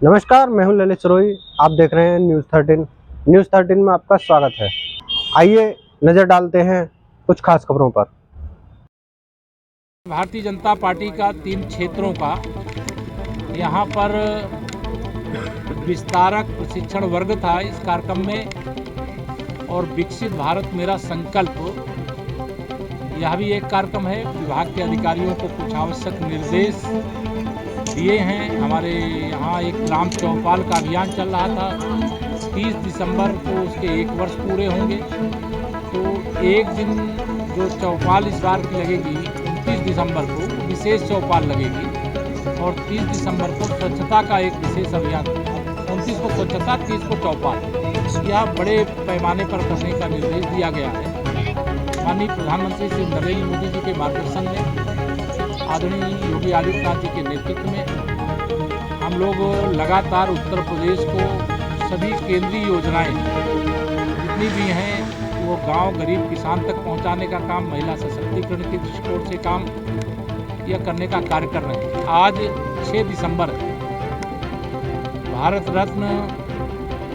नमस्कार, मैं हूं ललित सरोही। आप देख रहे हैं न्यूज़ 13 में आपका स्वागत है। आइए नज़र डालते हैं कुछ खास खबरों पर। भारतीय जनता पार्टी का 3 क्षेत्रों का यहाँ पर विस्तारक प्रशिक्षण वर्ग था इस कार्यक्रम में, और विकसित भारत मेरा संकल्प यह भी एक कार्यक्रम है। विभाग के अधिकारियों को कुछ आवश्यक निर्देश दिए हैं। हमारे यहाँ एक ग्राम चौपाल का अभियान चल रहा था, 30 दिसंबर को उसके 1 वर्ष पूरे होंगे। तो एक दिन जो चौपाल इस बार की लगेगी 29 दिसंबर को विशेष चौपाल लगेगी, और 30 दिसंबर को स्वच्छता का एक विशेष अभियान, 29 को स्वच्छता, 30 को चौपाल, यह बड़े पैमाने पर करने का निर्देश दिया गया है। माननीय प्रधानमंत्री श्री नरेंद्र मोदी जी के मार्गदर्शन में, आदरणीय योगी आदित्यनाथ जी के नेतृत्व में हम लोग लगातार उत्तर प्रदेश को सभी केंद्रीय योजनाएं जितनी भी हैं वो गांव गरीब किसान तक पहुंचाने का काम, महिला सशक्तिकरण के दृष्टिकोण से काम यह करने का कार्य कर रहे हैं। आज 6 दिसंबर भारत रत्न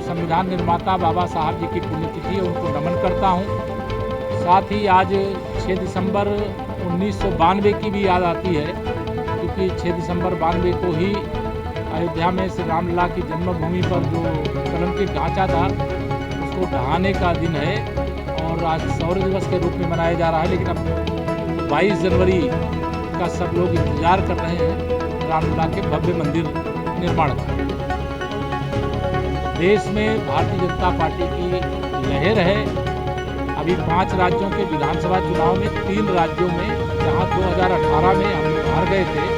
संविधान निर्माता बाबा साहब जी की पुण्यतिथि है, उनको नमन करता हूँ। साथ ही आज 6 दिसंबर 1992 की भी याद आती है, क्योंकि 6 दिसंबर 92 को ही अयोध्या में श्री रामलला की जन्मभूमि पर जो कलंकित ढांचा था उसको ढहाने का दिन है, और आज शौर्य दिवस के रूप में मनाया जा रहा है। लेकिन अब 22 जनवरी का सब लोग इंतजार कर रहे हैं रामलला के भव्य मंदिर निर्माण का। देश में भारतीय जनता पार्टी की लहर है। अभी 5 राज्यों के विधानसभा चुनाव में 3 राज्यों में, जहां 2018 में हम हार गए थे,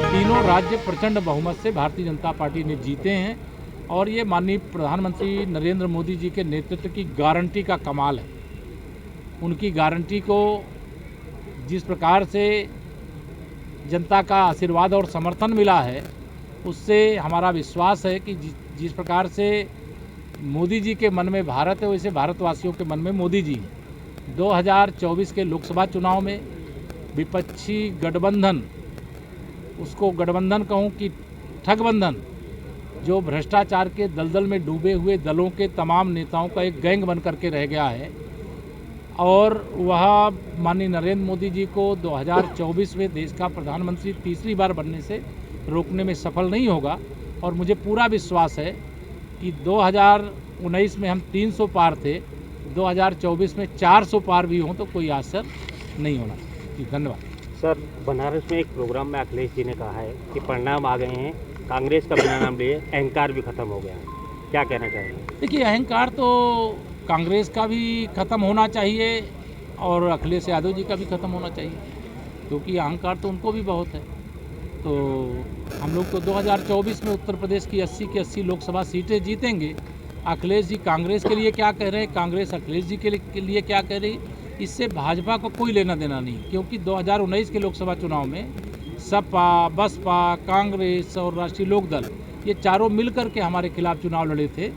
तीनों राज्य प्रचंड बहुमत से भारतीय जनता पार्टी ने जीते हैं। और ये माननीय प्रधानमंत्री नरेंद्र मोदी जी के नेतृत्व की गारंटी का कमाल है। उनकी गारंटी को जिस प्रकार से जनता का आशीर्वाद और समर्थन मिला है, उससे हमारा विश्वास है कि जिस प्रकार से मोदी जी के मन में भारत है, वैसे भारतवासियों के मन में मोदी जी हैं। 2024 के लोकसभा चुनाव में विपक्षी गठबंधन, उसको गठबंधन कहूँ कि ठगबंधन, जो भ्रष्टाचार के दलदल में डूबे हुए दलों के तमाम नेताओं का एक गैंग बन करके रह गया है, और वह माननीय नरेंद्र मोदी जी को 2024 में देश का प्रधानमंत्री तीसरी बार बनने से रोकने में सफल नहीं होगा। और मुझे पूरा विश्वास है कि 2019 में हम 300 पार थे, 2024 में 400 पार भी हों तो कोई असर नहीं होना। जी धन्यवाद। सर, बनारस में एक प्रोग्राम में अखिलेश जी ने कहा है कि परिणाम आ गए हैं, कांग्रेस का बिना नाम लिए अहंकार भी खत्म हो गया है, क्या कहना चाहेंगे? देखिए, अहंकार तो कांग्रेस का भी खत्म होना चाहिए और अखिलेश यादव जी का भी खत्म होना चाहिए, क्योंकि अहंकार तो उनको भी बहुत है। तो हम लोग तो 2024 में उत्तर प्रदेश की 80 की 80 लोकसभा सीटें जीतेंगे। अखिलेश जी कांग्रेस के लिए क्या कह रहे हैं, कांग्रेस अखिलेश जी के लिए क्या कह रही, इससे भाजपा को कोई लेना देना नहीं। क्योंकि 2019 के लोकसभा चुनाव में सपा, बसपा, कांग्रेस और राष्ट्रीय लोकदल, ये चारों मिलकर के हमारे खिलाफ चुनाव लड़े थे।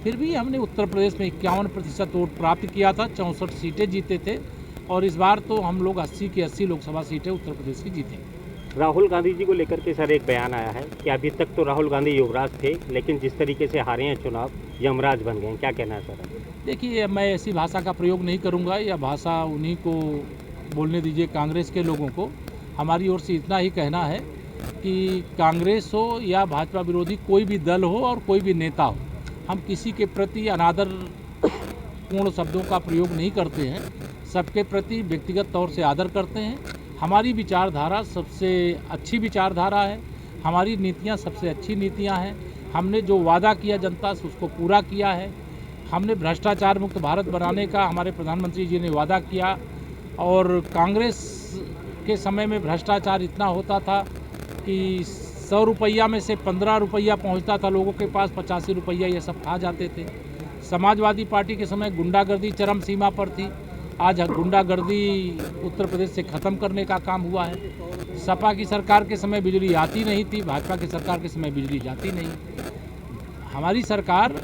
फिर भी हमने उत्तर प्रदेश में 51% वोट प्राप्त किया था, 64 सीटें जीते थे, और इस बार तो हम लोग 80 की 80 लोकसभा सीटें उत्तर प्रदेश की जीतेंगे। राहुल गांधी जी को लेकर के सर एक बयान आया है कि अभी तक तो राहुल गांधी युवराज थे, लेकिन जिस तरीके से हारे हैं चुनाव, यमराज बन गए हैं, क्या कहना है सर? देखिए, मैं ऐसी भाषा का प्रयोग नहीं करूंगा, यह भाषा उन्हीं को बोलने दीजिए, कांग्रेस के लोगों को। हमारी ओर से इतना ही कहना है कि कांग्रेस हो या भाजपा विरोधी कोई भी दल हो और कोई भी नेता हो, हम किसी के प्रति अनादर पूर्ण शब्दों का प्रयोग नहीं करते हैं। सबके प्रति व्यक्तिगत तौर से आदर करते हैं। हमारी विचारधारा सबसे अच्छी विचारधारा है, हमारी नीतियां सबसे अच्छी नीतियां हैं। हमने जो वादा किया जनता से उसको पूरा किया है। हमने भ्रष्टाचार मुक्त भारत बनाने का हमारे प्रधानमंत्री जी ने वादा किया, और कांग्रेस के समय में भ्रष्टाचार इतना होता था कि 100 रुपया में से 15 रुपया पहुँचता था लोगों के पास, 85 रुपया ये सब खा जाते थे। समाजवादी पार्टी के समय गुंडागर्दी चरम सीमा पर थी। आज गुंडागर्दी उत्तर प्रदेश से ख़त्म करने का काम हुआ है। सपा की सरकार के समय बिजली आती नहीं थी, भाजपा की सरकार के समय बिजली जाती नहीं। हमारी सरकार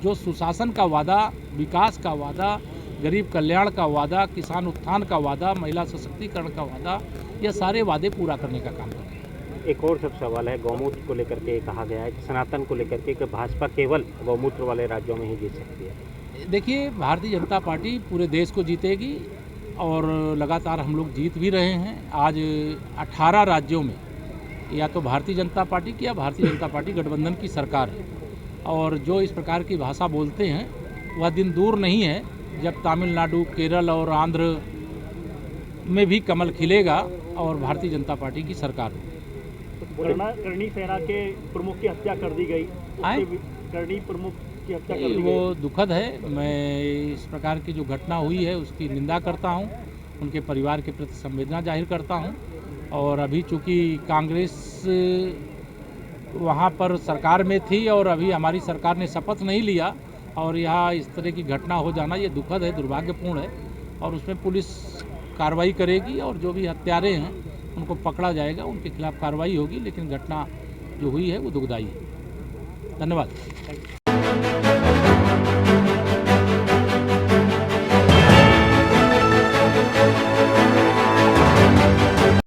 जो सुशासन का वादा, विकास का वादा, गरीब कल्याण का वादा, किसान उत्थान का वादा, महिला सशक्तिकरण का वादा, यह सारे वादे पूरा करने का काम कर रहे हैं। एक और सब सवाल है, गौमूत्र को लेकर के कहा गया है कि सनातन को लेकर के कि भाजपा केवल गौमूत्र वाले राज्यों में ही जीत सकती है। देखिए, भारतीय जनता पार्टी पूरे देश को जीतेगी और लगातार हम लोग जीत भी रहे हैं। आज 18 राज्यों में या तो भारतीय जनता पार्टी की या भारतीय जनता पार्टी गठबंधन की सरकार है, और जो इस प्रकार की भाषा बोलते हैं वह दिन दूर नहीं है जब तमिलनाडु, केरल और आंध्र में भी कमल खिलेगा और भारतीय जनता पार्टी की सरकार होगी। करणी सेना के प्रमुख की हत्या कर दी गई, आए? करणी प्रमुख की हत्या कर दी वो गई। दुखद है। मैं इस प्रकार की जो घटना हुई है उसकी निंदा करता हूं, उनके परिवार के प्रति संवेदना जाहिर करता हूं। और अभी चूँकि कांग्रेस वहां पर सरकार में थी और अभी हमारी सरकार ने शपथ नहीं लिया, और यहाँ इस तरह की घटना हो जाना ये दुखद है, दुर्भाग्यपूर्ण है, और उसमें पुलिस कार्रवाई करेगी और जो भी हत्यारे हैं उनको पकड़ा जाएगा, उनके खिलाफ कार्रवाई होगी। लेकिन घटना जो हुई है वो दुखदाई है। धन्यवाद।